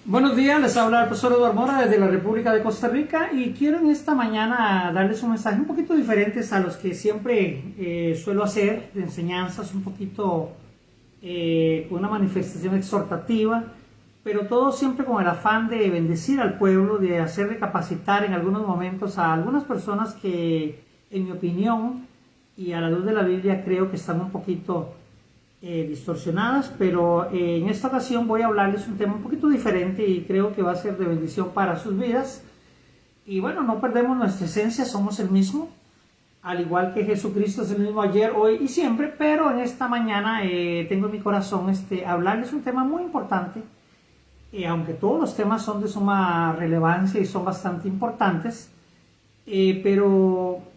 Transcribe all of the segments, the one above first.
Buenos días, les habla el profesor Eduardo Mora desde la República de Costa Rica y quiero en esta mañana darles un mensaje un poquito diferente a los que siempre suelo hacer, de enseñanzas un poquito con una manifestación exhortativa, pero todo siempre con el afán de bendecir al pueblo, de hacer recapacitar en algunos momentos a algunas personas que, en mi opinión y a la luz de la Biblia, creo que están un poquito distorsionadas, pero en esta ocasión voy a hablarles un tema un poquito diferente y creo que va a ser de bendición para sus vidas. Y bueno, no perdemos nuestra esencia, somos el mismo, al igual que Jesucristo es el mismo ayer, hoy y siempre, pero en esta mañana tengo en mi corazón hablarles un tema muy importante, aunque todos los temas son de suma relevancia y son bastante importantes, pero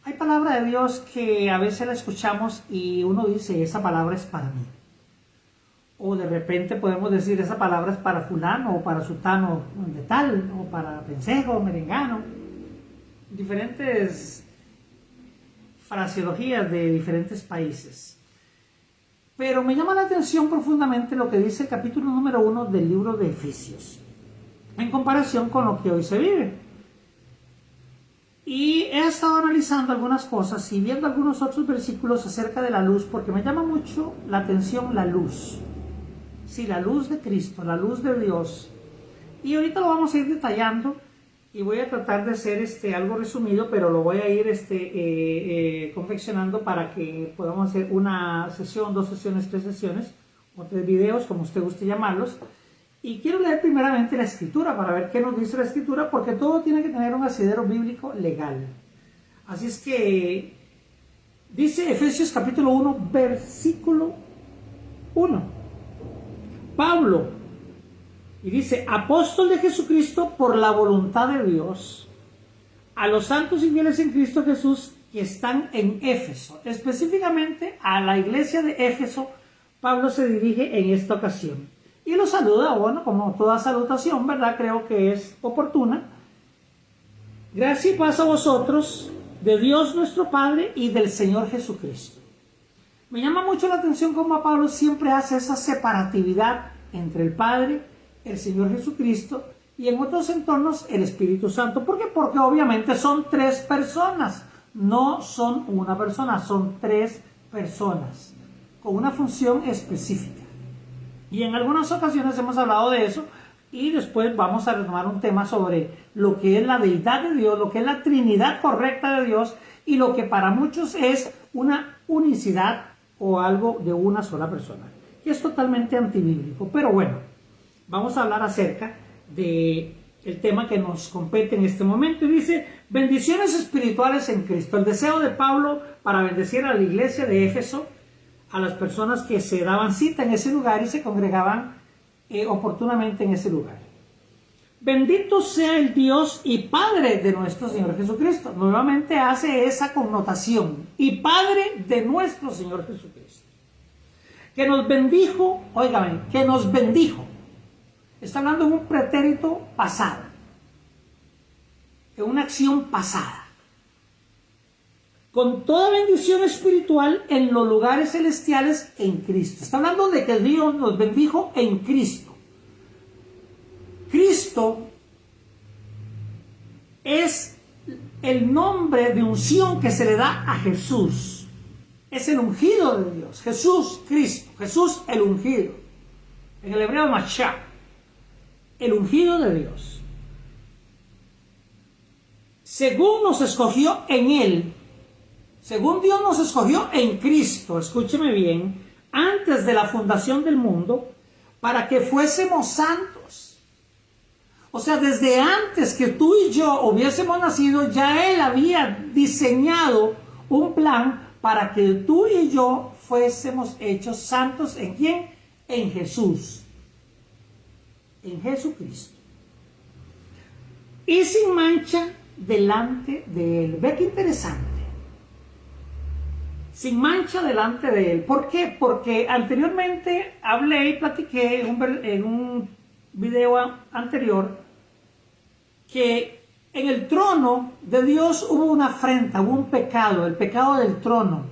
hay palabra de Dios que a veces la escuchamos y uno dice, esa palabra es para mí. O de repente podemos decir, esa palabra es para fulano o para sutano de tal, o para pensejo, merengano. Diferentes fraseologías de diferentes países. Pero me llama la atención profundamente lo que dice el capítulo número 1 del libro de Efesios, en comparación con lo que hoy se vive. Y he estado analizando algunas cosas y viendo algunos otros versículos acerca de la luz, porque me llama mucho la atención la luz. Sí, la luz de Cristo, la luz de Dios. Y ahorita lo vamos a ir detallando y voy a tratar de hacer algo resumido, pero lo voy a ir confeccionando para que podamos hacer una sesión, 2 sesiones, 3 sesiones, o 3 videos, como usted guste llamarlos. Y quiero leer primeramente la Escritura para ver qué nos dice la Escritura, porque todo tiene que tener un asidero bíblico legal. Así es que dice Efesios capítulo 1, versículo 1. Pablo, y dice, apóstol de Jesucristo por la voluntad de Dios, a los santos y fieles en Cristo Jesús que están en Éfeso. Específicamente a la iglesia de Éfeso, Pablo se dirige en esta ocasión. Y lo saluda, bueno, como toda salutación, ¿verdad? Creo que es oportuna. Gracia y paz a vosotros, de Dios nuestro Padre y del Señor Jesucristo. Me llama mucho la atención cómo Pablo siempre hace esa separatividad entre el Padre, el Señor Jesucristo y en otros entornos el Espíritu Santo. ¿Por qué? Porque obviamente son 3 personas, no son una persona, son 3 personas con una función específica. Y en algunas ocasiones hemos hablado de eso y después vamos a retomar un tema sobre lo que es la deidad de Dios, lo que es la Trinidad correcta de Dios y lo que para muchos es una unicidad o algo de una sola persona, que es totalmente antibíblico. Pero bueno, vamos a hablar acerca del tema que nos compete en este momento. Y dice, bendiciones espirituales en Cristo. El deseo de Pablo para bendecir a la iglesia de Éfeso, a las personas que se daban cita en ese lugar y se congregaban oportunamente en ese lugar. Bendito sea el Dios y Padre de nuestro Señor Jesucristo. Nuevamente hace esa connotación. Y Padre de nuestro Señor Jesucristo. Que nos bendijo, óigame, que nos bendijo. Está hablando en un pretérito pasado. En una acción pasada. Con toda bendición espiritual en los lugares celestiales en Cristo. Está hablando de que Dios nos bendijo en Cristo. Cristo es el nombre de unción que se le da a Jesús. Es el ungido de Dios. Jesús, Cristo. Jesús, el ungido. En el hebreo, Mashiach. El ungido de Dios. Según nos escogió en Él. Según Dios nos escogió en Cristo, escúcheme bien, antes de la fundación del mundo, para que fuésemos santos. O sea, desde antes que tú y yo hubiésemos nacido, ya Él había diseñado un plan para que tú y yo fuésemos hechos santos. ¿En quién? En Jesús. En Jesucristo. Y sin mancha delante de Él. Ve qué interesante. Sin mancha delante de Él. ¿Por qué? Porque anteriormente hablé y platiqué en un video anterior que en el trono de Dios hubo una afrenta, hubo un pecado, el pecado del trono.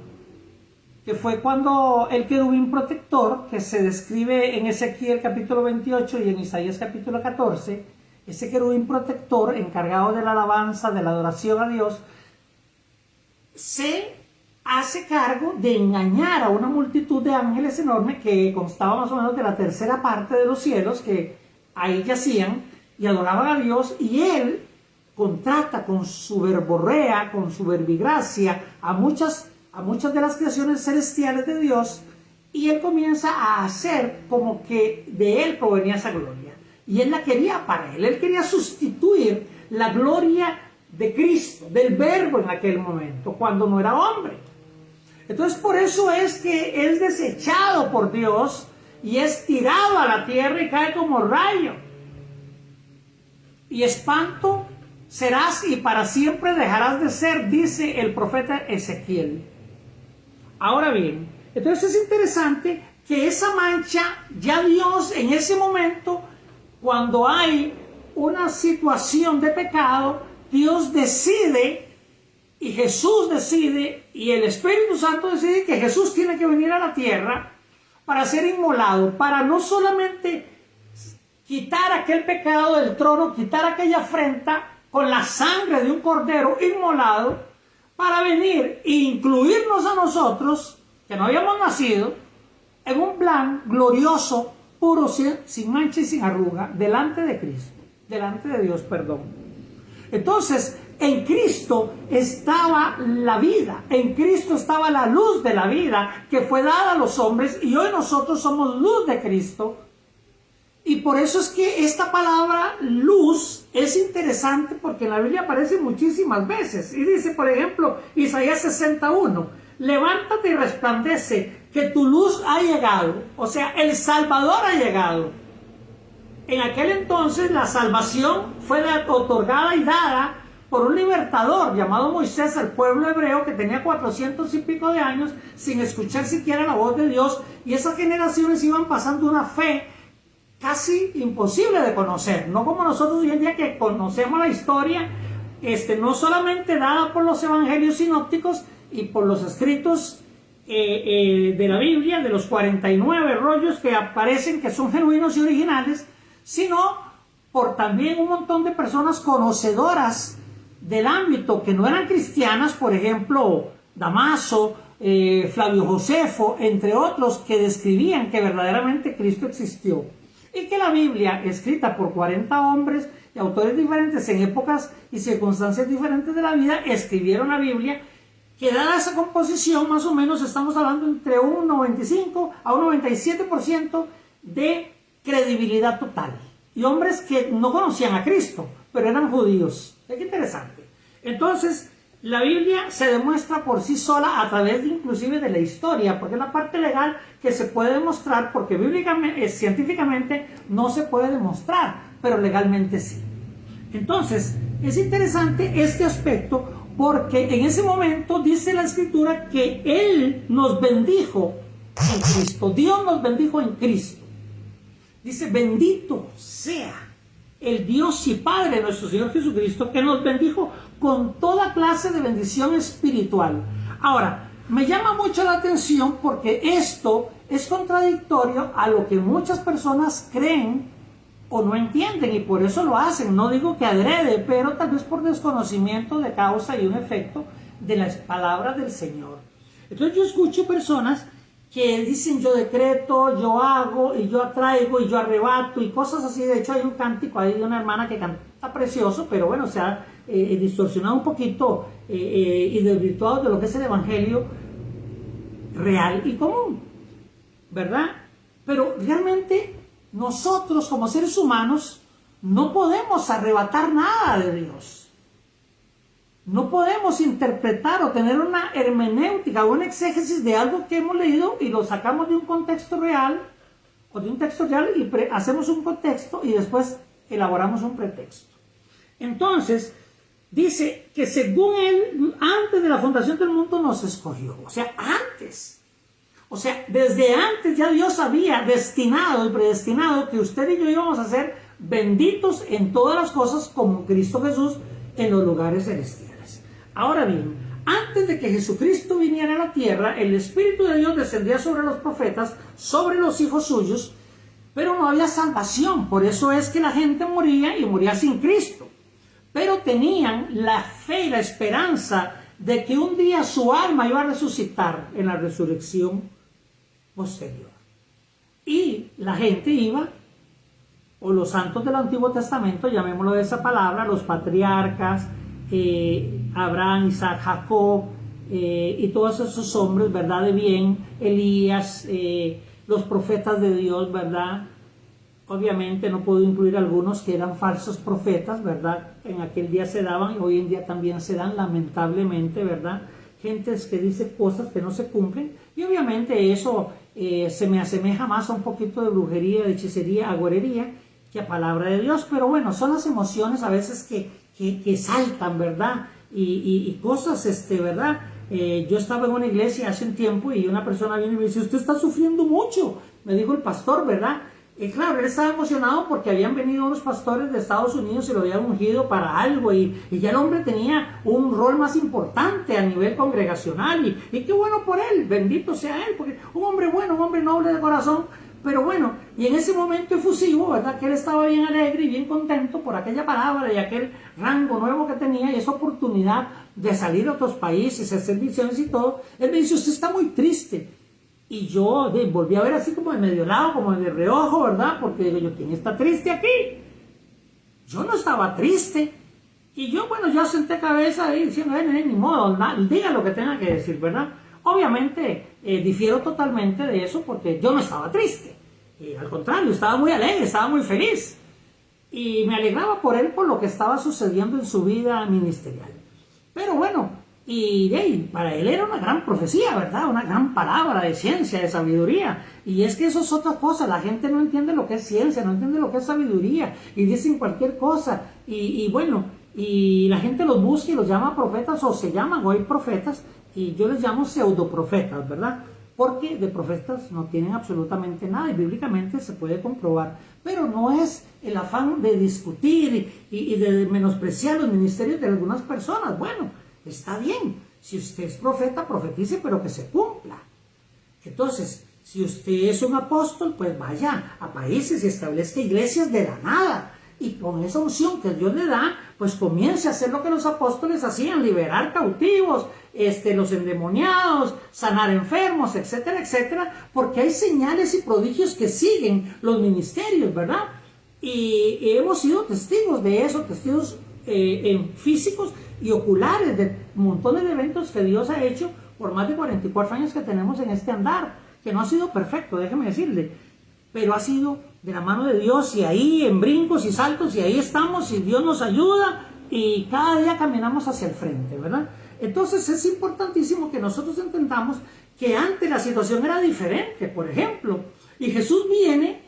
que fue cuando el querubín protector, que se describe en Ezequiel capítulo 28 y en Isaías capítulo 14, ese querubín protector encargado de la alabanza, de la adoración a Dios, se hace cargo de engañar a una multitud de ángeles enorme que constaba más o menos de la tercera parte de los cielos, que ahí yacían y adoraban a Dios, y él contrata con su verborrea, con su verbigracia a muchas de las creaciones celestiales de Dios, y él comienza a hacer como que de él provenía esa gloria, y él la quería para él quería sustituir la gloria de Cristo, del Verbo en aquel momento, cuando no era hombre. Entonces por eso es que es desechado por Dios y es tirado a la tierra y cae como rayo. Y espanto serás y para siempre dejarás de ser, dice el profeta Ezequiel. Ahora bien, entonces es interesante que esa mancha, ya Dios en ese momento, cuando hay una situación de pecado, Dios decide y Jesús decide y el Espíritu Santo decide que Jesús tiene que venir a la tierra para ser inmolado, para no solamente quitar aquel pecado del trono, quitar aquella afrenta con la sangre de un cordero inmolado, para venir e incluirnos a nosotros, que no habíamos nacido, en un plan glorioso, puro, sin mancha y sin arruga, delante de Cristo, delante de Dios, perdón. Entonces, en Cristo estaba la vida, en Cristo estaba la luz de la vida que fue dada a los hombres, y hoy nosotros somos luz de Cristo. Y por eso es que esta palabra luz es interesante, porque en la Biblia aparece muchísimas veces. Y dice, por ejemplo, Isaías 61, levántate y resplandece, que tu luz ha llegado. O sea, el Salvador ha llegado. En aquel entonces la salvación fue otorgada y dada por un libertador llamado Moisés al pueblo hebreo, que tenía 400 y pico de años sin escuchar siquiera la voz de Dios, y esas generaciones iban pasando una fe casi imposible de conocer, no como nosotros hoy en día que conocemos la historia, no solamente dada por los evangelios sinópticos y por los escritos de la Biblia, de los 49 rollos que aparecen, que son genuinos y originales, sino por también un montón de personas conocedoras del ámbito que no eran cristianas, por ejemplo, Damaso, Flavio Josefo, entre otros, que describían que verdaderamente Cristo existió. Y que la Biblia, escrita por 40 hombres y autores diferentes en épocas y circunstancias diferentes de la vida, escribieron la Biblia, que dada esa composición, más o menos estamos hablando entre un 95 a un 97% de credibilidad total. Y hombres que no conocían a Cristo, pero eran judíos. Es interesante. Entonces, la Biblia se demuestra por sí sola a través de, inclusive de la historia, porque es la parte legal que se puede demostrar, porque bíblicamente, científicamente no se puede demostrar, pero legalmente sí. Entonces, es interesante este aspecto, porque en ese momento dice la Escritura que Él nos bendijo en Cristo. Dios nos bendijo en Cristo. Dice, bendito sea el Dios y Padre de nuestro Señor Jesucristo, que nos bendijo con toda clase de bendición espiritual. Ahora, me llama mucho la atención porque esto es contradictorio a lo que muchas personas creen o no entienden, y por eso lo hacen. No digo que adrede, pero tal vez por desconocimiento de causa y un efecto de las palabras del Señor. Entonces yo escucho personas que dicen, yo decreto, yo hago, y yo atraigo, y yo arrebato, y cosas así. De hecho hay un cántico ahí de una hermana que canta precioso, pero bueno, se ha distorsionado un poquito y desvirtuado de lo que es el evangelio real y común, ¿verdad? Pero realmente nosotros como seres humanos no podemos arrebatar nada de Dios. No podemos interpretar o tener una hermenéutica o un exégesis de algo que hemos leído y lo sacamos de un contexto real o de un texto real y hacemos un contexto y después elaboramos un pretexto. Entonces, dice que según Él, antes de la fundación del mundo nos escogió. O sea, antes. O sea, desde antes ya Dios había destinado y predestinado que usted y yo íbamos a ser benditos en todas las cosas como Cristo Jesús en los lugares celestiales. Ahora bien, antes de que Jesucristo viniera a la tierra, el Espíritu de Dios descendía sobre los profetas, sobre los hijos suyos, pero no había salvación. Por eso es que la gente moría y moría sin Cristo. Pero tenían la fe y la esperanza de que un día su alma iba a resucitar en la resurrección posterior. Y la gente iba, o los santos del Antiguo Testamento, llamémoslo de esa palabra, los patriarcas, Abraham, Isaac, Jacob, y todos esos hombres, ¿verdad?, de bien, Elías, los profetas de Dios, ¿verdad? Obviamente no puedo incluir algunos que eran falsos profetas, ¿verdad? En aquel día se daban y hoy en día también se dan, lamentablemente, ¿verdad? Gentes que dicen cosas que no se cumplen, y obviamente eso se me asemeja más a un poquito de brujería, de hechicería, agüerería, que a palabra de Dios. Pero bueno, son las emociones a veces que saltan, ¿verdad? Y cosas, ¿verdad? Yo estaba en una iglesia hace un tiempo y una persona vino y me dice: usted está sufriendo mucho, me dijo el pastor, ¿verdad? Y claro, él estaba emocionado porque habían venido unos pastores de Estados Unidos y lo habían ungido para algo, y ya el hombre tenía un rol más importante a nivel congregacional, y qué bueno por él, bendito sea él, porque un hombre bueno, un hombre noble de corazón. Pero bueno, y en ese momento efusivo, ¿verdad?, que él estaba bien alegre y bien contento por aquella palabra y aquel rango nuevo que tenía y esa oportunidad de salir a otros países, hacer misiones y todo, él me dice: usted está muy triste. Y yo volví a ver así como de medio lado, como de reojo, ¿verdad? Porque digo yo: ¿quién está triste aquí? Yo no estaba triste. Y yo, bueno, yo senté cabeza ahí diciendo: ni modo, diga lo que tenga que decir, ¿verdad? Obviamente difiero totalmente de eso, porque yo no estaba triste. Al contrario, estaba muy alegre, estaba muy feliz. Y me alegraba por él, por lo que estaba sucediendo en su vida ministerial. Pero bueno, para él era una gran profecía, ¿verdad? Una gran palabra de ciencia, de sabiduría. Y es que eso es otra cosa. La gente no entiende lo que es ciencia, no entiende lo que es sabiduría, y dicen cualquier cosa. Y bueno, y la gente los busca y los llama profetas, o se llaman hoy profetas, y yo les llamo pseudoprofetas, ¿verdad? Porque de profetas no tienen absolutamente nada, y bíblicamente se puede comprobar. Pero no es el afán de discutir y de menospreciar los ministerios de algunas personas. Bueno, está bien, si usted es profeta, profetice, pero que se cumpla. Entonces, si usted es un apóstol, pues vaya a países y establezca iglesias de la nada. Y con esa unción que Dios le da, pues comience a hacer lo que los apóstoles hacían: liberar cautivos, los endemoniados, sanar enfermos, etcétera, etcétera, porque hay señales y prodigios que siguen los ministerios, ¿verdad? Y hemos sido testigos de eso, testigos físicos y oculares de montones de eventos que Dios ha hecho por más de 44 años que tenemos en este andar, que no ha sido perfecto, déjeme decirle, pero ha sido de la mano de Dios, y ahí en brincos y saltos, y ahí estamos, y Dios nos ayuda, y cada día caminamos hacia el frente, ¿verdad? Entonces es importantísimo que nosotros entendamos que antes la situación era diferente, por ejemplo, y Jesús viene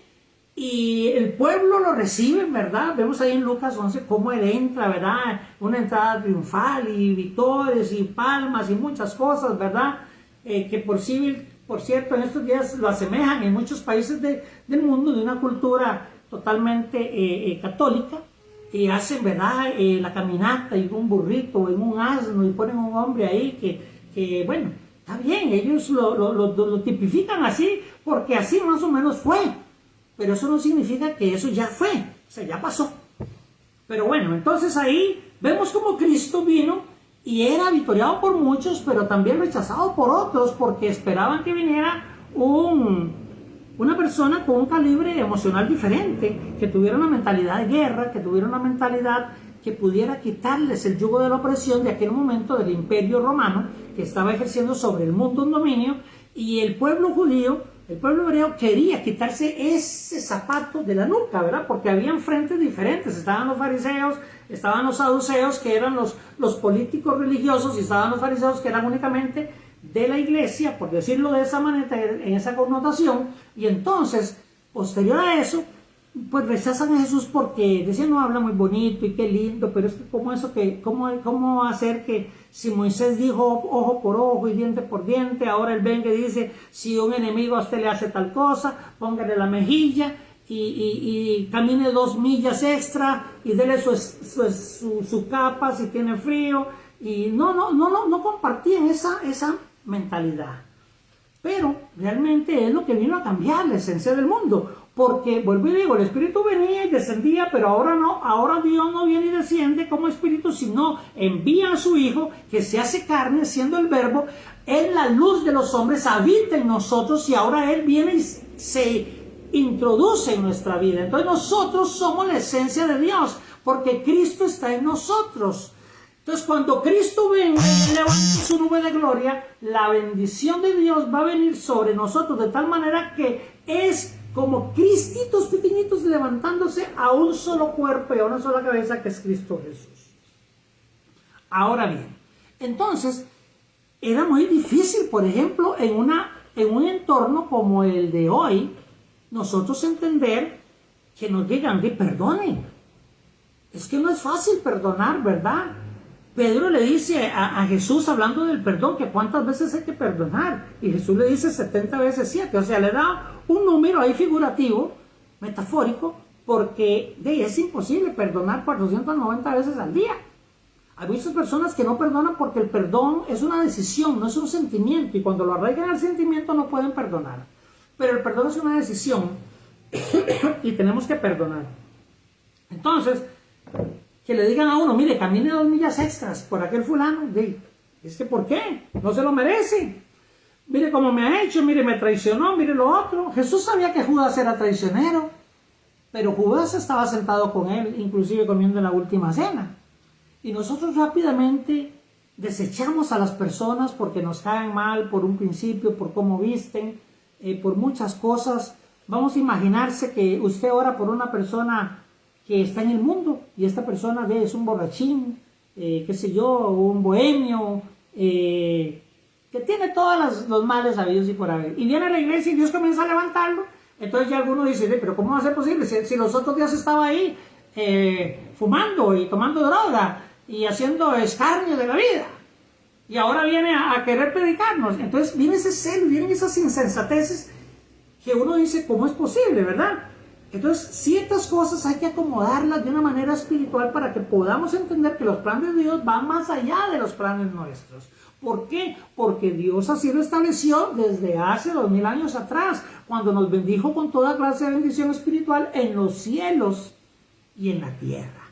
y el pueblo lo recibe, ¿verdad? Vemos ahí en Lucas 11 cómo él entra, ¿verdad? Una entrada triunfal, y victorias y palmas y muchas cosas, ¿verdad? Que por cierto, en estos días lo asemejan en muchos países del mundo, de una cultura totalmente católica, y hacen, ¿verdad?, la caminata en un burrito o en un asno, y ponen un hombre ahí que bueno, está bien, ellos lo tipifican así, porque así más o menos fue, pero eso no significa que eso ya fue, o sea, ya pasó. Pero bueno, entonces ahí vemos como Cristo vino y era victoriado por muchos, pero también rechazado por otros, porque esperaban que viniera una persona con un calibre emocional diferente, que tuviera una mentalidad de guerra, que tuviera una mentalidad que pudiera quitarles el yugo de la opresión de aquel momento del Imperio Romano, que estaba ejerciendo sobre el mundo un dominio, y el pueblo judío, el pueblo hebreo, quería quitarse ese zapato de la nuca, ¿verdad? Porque habían frentes diferentes. Estaban los fariseos, estaban los saduceos, que eran los políticos religiosos, y estaban los fariseos, que eran únicamente de la iglesia, por decirlo de esa manera, en esa connotación. Y entonces, posterior a eso, pues rechazan a Jesús porque decían: no, habla muy bonito y qué lindo, pero es que ¿cómo hacer que si Moisés dijo ojo por ojo y diente por diente, ahora él venga y dice: si un enemigo a usted le hace tal cosa, póngale la mejilla y camine 2 millas extra y dele su capa si tiene frío, y no compartían esa mentalidad. Pero realmente es lo que vino a cambiar la esencia del mundo. Porque, vuelvo y digo, el Espíritu venía y descendía, pero ahora no. Ahora Dios no viene y desciende como Espíritu, sino envía a su Hijo, que se hace carne, siendo el Verbo. Él, la luz de los hombres, habita en nosotros y ahora Él viene y se introduce en nuestra vida. Entonces nosotros somos la esencia de Dios, porque Cristo está en nosotros. Entonces, cuando Cristo venga y levante su nube de gloria, la bendición de Dios va a venir sobre nosotros de tal manera que es como cristitos pequeñitos levantándose a un solo cuerpo y a una sola cabeza, que es Cristo Jesús. Ahora bien, entonces, era muy difícil, por ejemplo, en un entorno como el de hoy, nosotros entender que nos digan, perdonen. Es que no es fácil perdonar, ¿verdad? Pedro le dice a Jesús, hablando del perdón, que cuántas veces hay que perdonar. Y Jesús le dice 70 veces 7. O sea, le da un número ahí figurativo, metafórico, porque es imposible perdonar 490 veces al día. Hay muchas personas que no perdonan porque el perdón es una decisión, no es un sentimiento. Y cuando lo arraigan al sentimiento no pueden perdonar. Pero el perdón es una decisión y tenemos que perdonar. Entonces, que le digan a uno, mire, camine 2 millas extras por aquel fulano, es que ¿por qué? No se lo merece. Mire cómo me ha hecho, mire, me traicionó, mire lo otro. Jesús sabía que Judas era traicionero, pero Judas estaba sentado con él, inclusive comiendo en la última cena. Y nosotros rápidamente desechamos a las personas porque nos caen mal por un principio, por cómo visten, por muchas cosas. Vamos a imaginarse que usted ora por una persona que está en el mundo y esta persona es un borrachín, qué sé yo, un bohemio, que tiene todos los males habidos y por haber. Y viene a la iglesia y Dios comienza a levantarlo. Entonces ya alguno dice, pero ¿cómo va a ser posible? Si los otros días estaba ahí fumando y tomando droga y haciendo escarnio de la vida. Y ahora viene a querer predicarnos. Entonces viene ese celo, vienen esas insensateces que uno dice, ¿cómo es posible, verdad? Entonces, ciertas cosas hay que acomodarlas de una manera espiritual para que podamos entender que los planes de Dios van más allá de los planes nuestros. ¿Por qué? Porque Dios así lo estableció desde hace 2000 años atrás, cuando nos bendijo con toda clase de bendición espiritual en los cielos y en la tierra.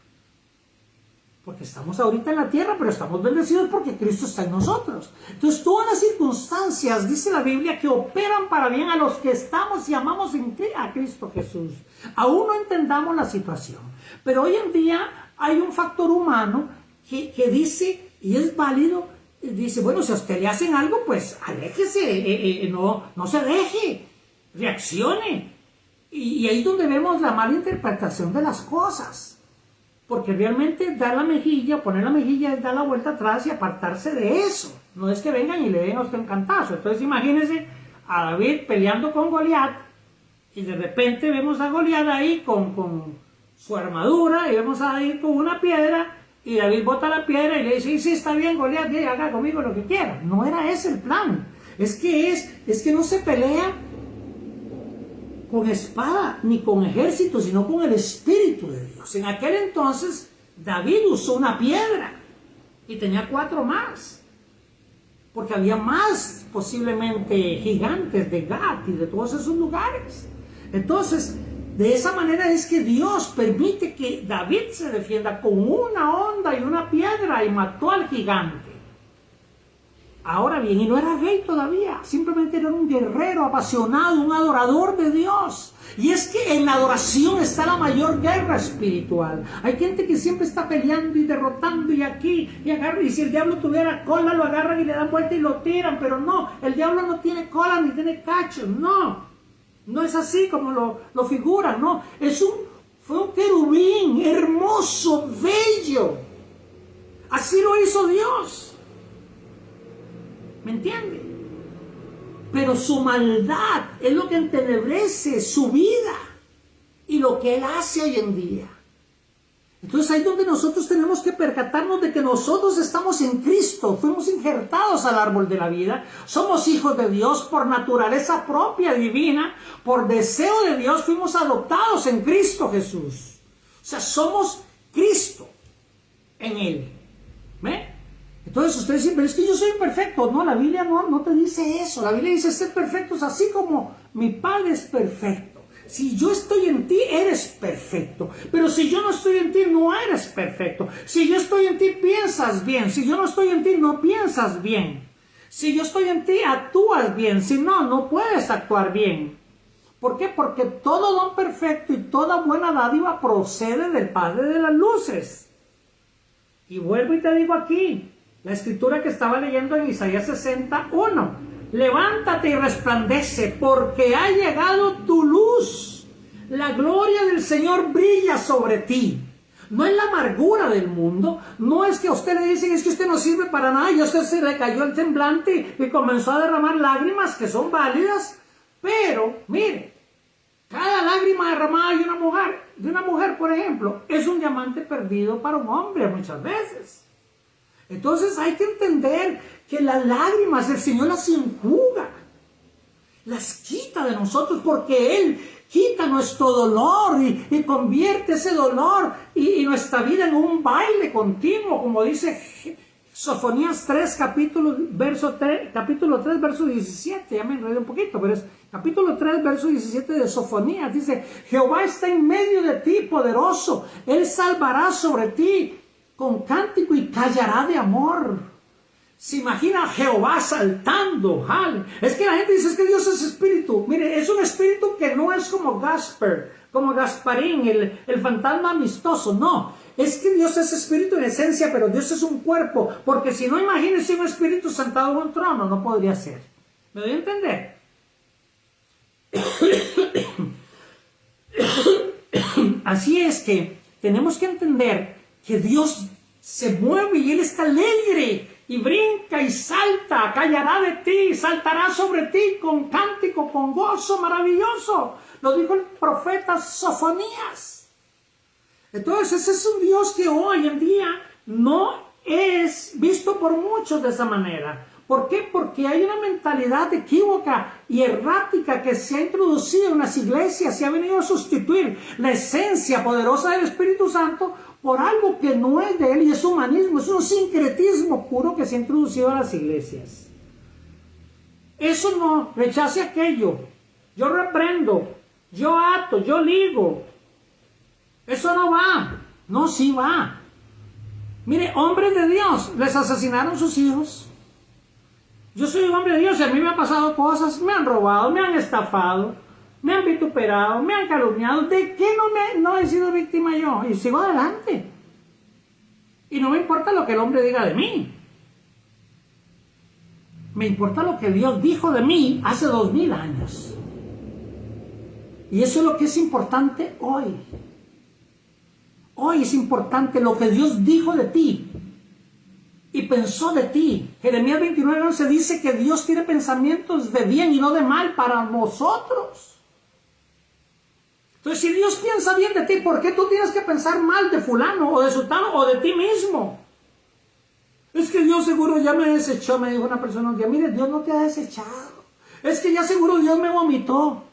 Porque estamos ahorita en la tierra, pero estamos bendecidos porque Cristo está en nosotros. Entonces, todas las circunstancias, dice la Biblia, que operan para bien a los que estamos y amamos a Cristo Jesús. Aún no entendamos la situación. Pero hoy en día hay un factor humano que dice, y es válido, dice, bueno, si a usted le hacen algo, pues aléjese, no se deje, reaccione. Y ahí es donde vemos la mala interpretación de las cosas. Porque realmente dar la mejilla, poner la mejilla es dar la vuelta atrás y apartarse de eso. No es que vengan y le den a usted un cantazo. Entonces imagínense a David peleando con Goliat y de repente vemos a Goliat ahí con su armadura y vemos a David con una piedra y David bota la piedra y le dice, sí, está bien Goliat, haga conmigo lo que quiera. No era ese el plan. Es que no se pelea con espada ni con ejército, sino con el Espíritu de Dios. En aquel entonces David usó una piedra y tenía 4 más, porque había más posiblemente gigantes de Gat y de todos esos lugares. Entonces, de esa manera es que Dios permite que David se defienda con una honda y una piedra y mató al gigante. Ahora bien, y no era rey todavía, simplemente era un guerrero apasionado, un adorador de Dios. Y es que en la adoración está la mayor guerra espiritual. Hay gente que siempre está peleando y derrotando y aquí y agarra, y si el diablo tuviera cola lo agarran y le dan vuelta y lo tiran, pero no, el diablo no tiene cola ni tiene cachos, no es así como lo figuran, no, fue un querubín hermoso, bello, así lo hizo Dios. ¿Me entiende? Pero su maldad es lo que entenebrece su vida y lo que él hace hoy en día. Entonces ahí es donde nosotros tenemos que percatarnos de que nosotros estamos en Cristo, fuimos injertados al árbol de la vida, somos hijos de Dios por naturaleza propia divina, por deseo de Dios fuimos adoptados en Cristo Jesús. O sea, somos Cristo en Él. ¿Ve? Entonces ustedes dicen, pero es que yo soy imperfecto. No, la Biblia no te dice eso. La Biblia dice ser perfectos así como mi Padre es perfecto. Si yo estoy en ti, eres perfecto. Pero si yo no estoy en ti, no eres perfecto. Si yo estoy en ti, piensas bien. Si yo no estoy en ti, no piensas bien. Si yo estoy en ti, actúas bien. Si no, no puedes actuar bien. ¿Por qué? Porque todo don perfecto y toda buena dádiva procede del Padre de las luces. Y vuelvo y te digo aquí, la escritura que estaba leyendo en Isaías 61. Levántate y resplandece, porque ha llegado tu luz. La gloria del Señor brilla sobre ti. No es la amargura del mundo, no es que a usted le dicen, es que usted no sirve para nada, y a usted se le cayó el semblante y comenzó a derramar lágrimas que son válidas, pero mire, cada lágrima derramada de una mujer, por ejemplo, es un diamante perdido para un hombre muchas veces. Entonces hay que entender que las lágrimas el Señor las enjuga, las quita de nosotros, porque Él quita nuestro dolor y convierte ese dolor y nuestra vida en un baile continuo, como dice Sofonías 3, capítulo 3, verso 17, ya me enredé un poquito, pero es capítulo 3, verso 17 de Sofonías, dice, Jehová está en medio de ti, poderoso, Él salvará sobre ti con cántico y callará de amor. Se imagina a Jehová saltando, ¡jale! Es que la gente dice, es que Dios es espíritu. Mire, es un espíritu que no es como Gasparín, el fantasma amistoso, no. Es que Dios es espíritu en esencia, pero Dios es un cuerpo, porque si no, imagínense un espíritu sentado en un trono, no podría ser. ¿Me doy a entender? Así es que tenemos que entender que Dios se mueve y Él está alegre y brinca y salta, callará de ti, saltará sobre ti con cántico, con gozo maravilloso. Lo dijo el profeta Sofonías. Entonces ese es un Dios que hoy en día no es visto por muchos de esa manera. ¿Por qué? Porque hay una mentalidad equívoca y errática que se ha introducido en las iglesias y ha venido a sustituir la esencia poderosa del Espíritu Santo por algo que no es de Él, y es humanismo, es un sincretismo puro que se ha introducido a las iglesias. Eso no, rechace aquello. Yo reprendo, yo ato, yo ligo. Eso no va. No, sí va. Mire, hombres de Dios, les asesinaron sus hijos. Yo soy un hombre de Dios y a mí me han pasado cosas, me han robado, me han estafado, me han vituperado, me han calumniado. ¿De qué no he sido víctima yo? Y sigo adelante. Y no me importa lo que el hombre diga de mí. Me importa lo que Dios dijo de mí hace 2000 años. Y eso es lo que es importante hoy. Hoy es importante lo que Dios dijo de ti y pensó de ti. Jeremías 29:11 dice que Dios tiene pensamientos de bien y no de mal para nosotros. Entonces, si Dios piensa bien de ti, ¿por qué tú tienes que pensar mal de fulano o de sultano o de ti mismo? Es que Dios seguro ya me desechó, me dijo una persona un día. Mire, Dios no te ha desechado. Es que ya seguro Dios me vomitó.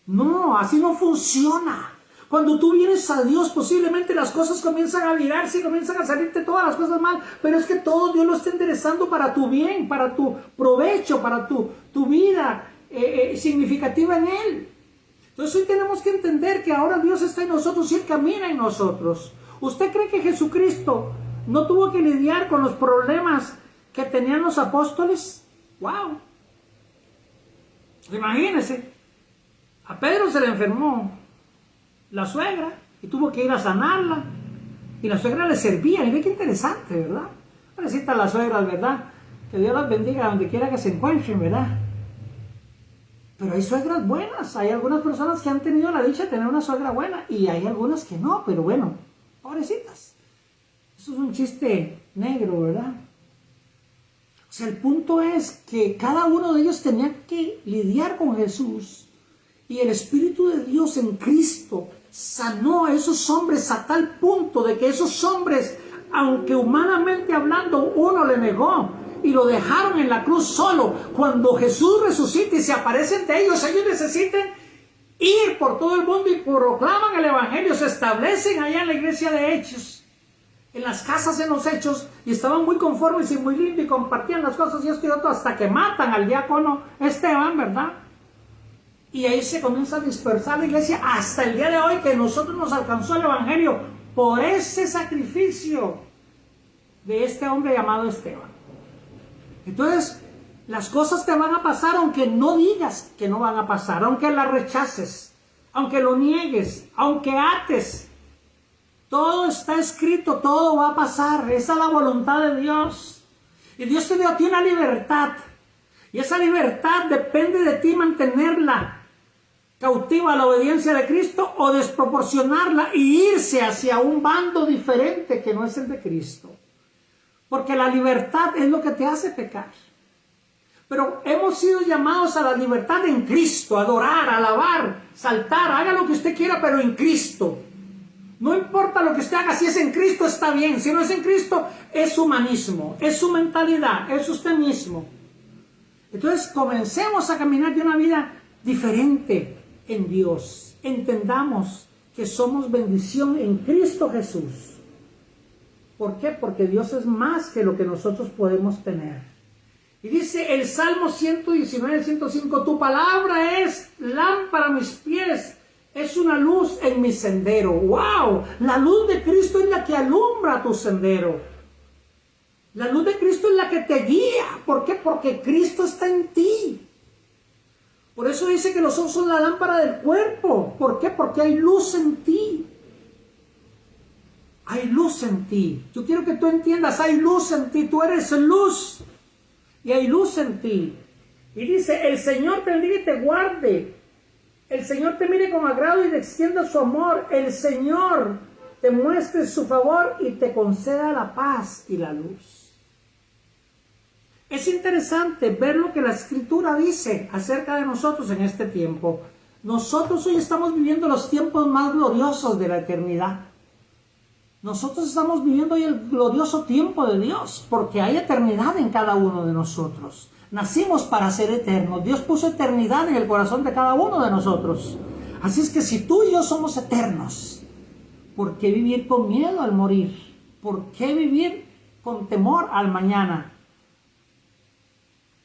No, así no funciona. Cuando tú vienes a Dios, posiblemente las cosas comienzan a virarse y comienzan a salirte todas las cosas mal, pero es que todo Dios lo está enderezando para tu bien, para tu provecho, para tu vida significativa en Él. Entonces hoy tenemos que entender que ahora Dios está en nosotros y Él camina en nosotros. ¿Usted cree que Jesucristo no tuvo que lidiar con los problemas que tenían los apóstoles? ¡Wow! Imagínense, a Pedro se le enfermó la suegra y tuvo que ir a sanarla, y la suegra le servía. Mire qué interesante, ¿verdad? Necesitan las suegras, ¿verdad? Que Dios las bendiga donde quiera que se encuentren, ¿verdad? Pero hay suegras buenas. Hay algunas personas que han tenido la dicha de tener una suegra buena y hay algunas que no, pero bueno, pobrecitas. Eso es un chiste negro, ¿verdad? O sea, el punto es que cada uno de ellos tenía que lidiar con Jesús, y el Espíritu de Dios en Cristo sanó a esos hombres a tal punto de que esos hombres, aunque humanamente hablando uno le negó y lo dejaron en la cruz solo, cuando Jesús resucita y se aparece ante ellos, ellos necesitan ir por todo el mundo y proclaman el Evangelio, se establecen allá en la iglesia de Hechos. en las casas en los Hechos, y estaban muy conformes y muy limpios y compartían las cosas y esto y otro, hasta que matan al diácono Esteban, ¿verdad? Y ahí se comienza a dispersar la iglesia hasta el día de hoy, que nosotros nos alcanzó el evangelio por ese sacrificio de este hombre llamado Esteban. Entonces, las cosas te van a pasar aunque no digas que no van a pasar, aunque las rechaces, aunque lo niegues, aunque ates. Todo está escrito, todo va a pasar. Esa es la voluntad de Dios. Y Dios te dio a ti una libertad. Y esa libertad depende de ti mantenerla cautiva a la obediencia de Cristo o desproporcionarla y irse hacia un bando diferente que no es el de Cristo. Porque la libertad es lo que te hace pecar. Pero hemos sido llamados a la libertad en Cristo, adorar, alabar, saltar, haga lo que usted quiera, pero en Cristo. No importa lo que usted haga, si es en Cristo está bien, si no es en Cristo es humanismo, es su mentalidad, es usted mismo. Entonces comencemos a caminar de una vida diferente en Dios. Entendamos que somos bendición en Cristo Jesús. ¿Por qué? Porque Dios es más que lo que nosotros podemos tener. Y dice el Salmo 119, 105, tu palabra es lámpara a mis pies, es una luz en mi sendero. ¡Wow! La luz de Cristo es la que alumbra tu sendero. La luz de Cristo es la que te guía. ¿Por qué? Porque Cristo está en ti. Por eso dice que los ojos son la lámpara del cuerpo. ¿Por qué? Porque hay luz en ti. Hay luz en ti. Yo quiero que tú entiendas, hay luz en ti. Tú eres luz. Y hay luz en ti. Y dice, el Señor te bendiga y te guarde. El Señor te mire con agrado y te extienda su amor. El Señor te muestre su favor y te conceda la paz y la luz. Es interesante ver lo que la Escritura dice acerca de nosotros en este tiempo. Nosotros hoy estamos viviendo los tiempos más gloriosos de la eternidad. Nosotros estamos viviendo hoy el glorioso tiempo de Dios, porque hay eternidad en cada uno de nosotros. Nacimos para ser eternos. Dios puso eternidad en el corazón de cada uno de nosotros. Así es que si tú y yo somos eternos, ¿por qué vivir con miedo al morir? ¿Por qué vivir con temor al mañana?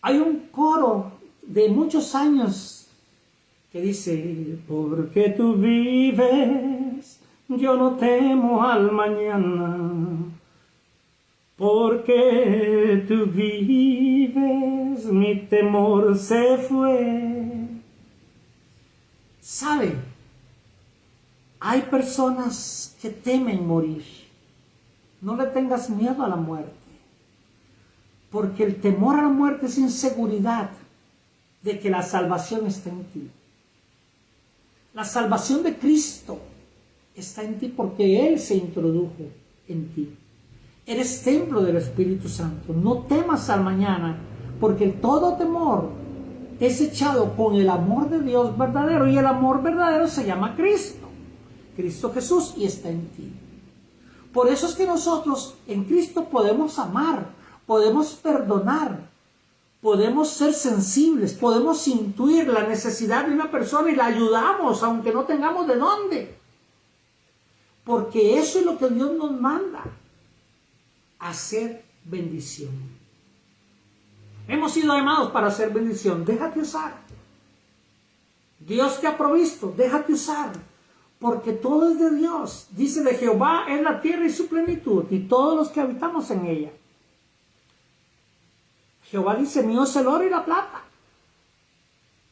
Hay un coro de muchos años que dice, porque tú vives, yo no temo al mañana. Porque tú vives, mi temor se fue. ¿Sabe? Hay personas que temen morir. No le tengas miedo a la muerte. Porque el temor a la muerte es inseguridad de que la salvación está en ti. La salvación de Cristo está en ti porque Él se introdujo en ti. Eres templo del Espíritu Santo. No temas al mañana, porque todo temor es echado con el amor de Dios verdadero. Y el amor verdadero se llama Cristo. Cristo Jesús, y está en ti. Por eso es que nosotros en Cristo podemos amar, podemos perdonar, podemos ser sensibles, podemos intuir la necesidad de una persona y la ayudamos, aunque no tengamos de dónde. Porque eso es lo que Dios nos manda. Hacer bendición. Hemos sido llamados para hacer bendición. Déjate usar. Dios te ha provisto. Déjate usar. Porque todo es de Dios. Dice, de Jehová es la tierra y su plenitud, y todos los que habitamos en ella. Jehová dice, mío es el oro y la plata.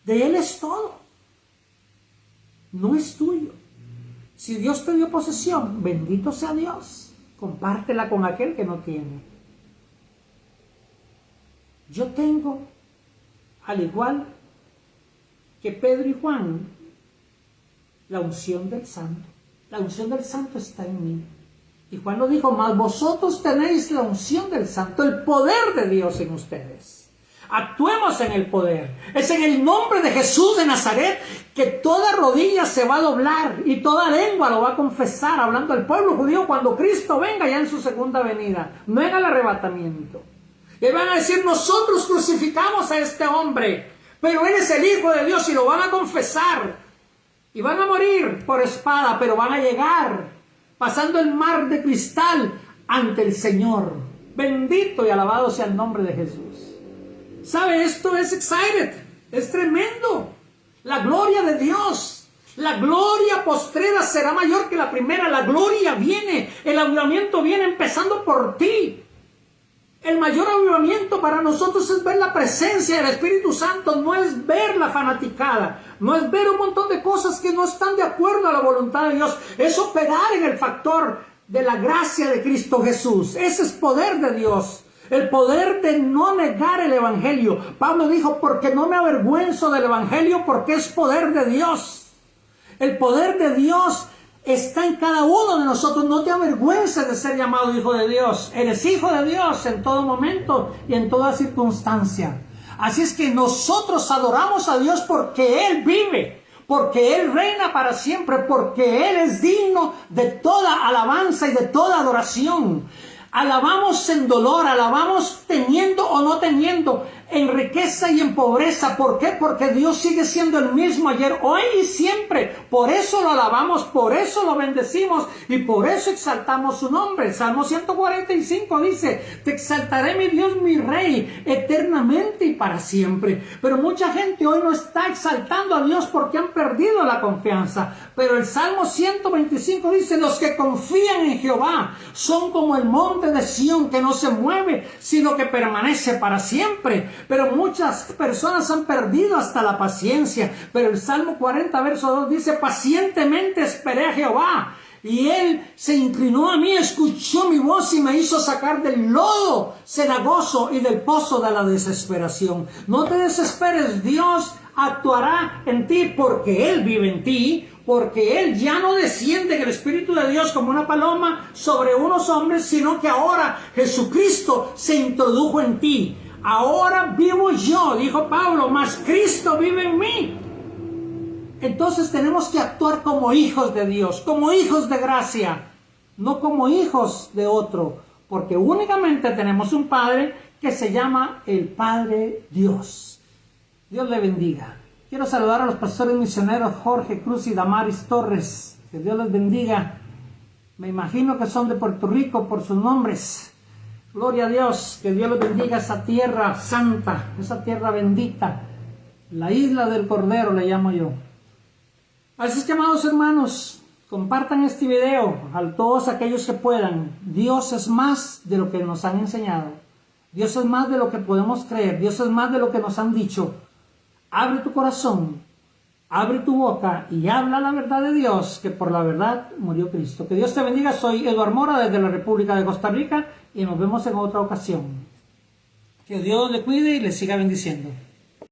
De Él es todo. No es tuyo. Si Dios te dio posesión, bendito sea Dios. Compártela con aquel que no tiene. Yo tengo, al igual que Pedro y Juan, la unción del Santo. La unción del Santo está en mí. Y Juan lo dijo, mas vosotros tenéis la unción del Santo, el poder de Dios en ustedes. Actuemos en el poder. Es en el nombre de Jesús de Nazaret que toda rodilla se va a doblar y toda lengua lo va a confesar, hablando al pueblo judío cuando Cristo venga ya en su segunda venida, no en el arrebatamiento. Y van a decir, nosotros crucificamos a este hombre, pero Él es el Hijo de Dios, y lo van a confesar. Y van a morir por espada, pero van a llegar pasando el mar de cristal ante el Señor. Bendito y alabado sea el nombre de Jesús. ¿Sabe? Esto es excited, es tremendo. La gloria de Dios, la gloria postrera será mayor que la primera. La gloria viene, el avivamiento viene empezando por ti. El mayor avivamiento para nosotros es ver la presencia del Espíritu Santo, no es ver la fanaticada, no es ver un montón de cosas que no están de acuerdo a la voluntad de Dios, es operar en el factor de la gracia de Cristo Jesús. Ese es poder de Dios, el poder de no negar el Evangelio. Pablo dijo, porque no me avergüenzo del Evangelio, porque es poder de Dios. El poder de Dios está en cada uno de nosotros. No te avergüences de ser llamado hijo de Dios. Eres hijo de Dios en todo momento y en toda circunstancia. Así es que nosotros adoramos a Dios porque Él vive, porque Él reina para siempre, porque Él es digno de toda alabanza y de toda adoración. Alabamos en dolor, alabamos teniendo o no teniendo, en riqueza y en pobreza. ¿Por qué? Porque Dios sigue siendo el mismo ayer, hoy y siempre. Por eso lo alabamos, por eso lo bendecimos y por eso exaltamos su nombre. Salmo 145 dice, te exaltaré mi Dios, mi Rey, eternamente y para siempre. Pero mucha gente hoy no está exaltando a Dios porque han perdido la confianza. Pero el Salmo 125 dice, los que confían en Jehová son como el monte de Sión, que no se mueve, sino que permanece para siempre. Pero muchas personas han perdido hasta la paciencia. Pero el Salmo 40 verso 2 dice, pacientemente esperé a Jehová, y Él se inclinó a mí, escuchó mi voz y me hizo sacar del lodo cenagoso y del pozo de la desesperación. No te desesperes, Dios actuará en ti porque Él vive en ti, porque Él ya no desciende en el Espíritu de Dios como una paloma sobre unos hombres, sino que ahora Jesucristo se introdujo en ti. Ahora vivo yo, dijo Pablo, mas Cristo vive en mí. Entonces tenemos que actuar como hijos de Dios, como hijos de gracia, no como hijos de otro, porque únicamente tenemos un Padre que se llama el Padre Dios. Dios le bendiga. Quiero saludar a los pastores misioneros Jorge Cruz y Damaris Torres. Que Dios les bendiga. Me imagino que son de Puerto Rico por sus nombres. Gloria a Dios. Que Dios les bendiga esa tierra santa, esa tierra bendita. La isla del Cordero le llamo yo. Así es que, amados hermanos, compartan este video a todos aquellos que puedan. Dios es más de lo que nos han enseñado. Dios es más de lo que podemos creer. Dios es más de lo que nos han dicho. Abre tu corazón, abre tu boca y habla la verdad de Dios, que por la verdad murió Cristo. Que Dios te bendiga. Soy Eduardo Mora desde la República de Costa Rica y nos vemos en otra ocasión. Que Dios le cuide y le siga bendiciendo.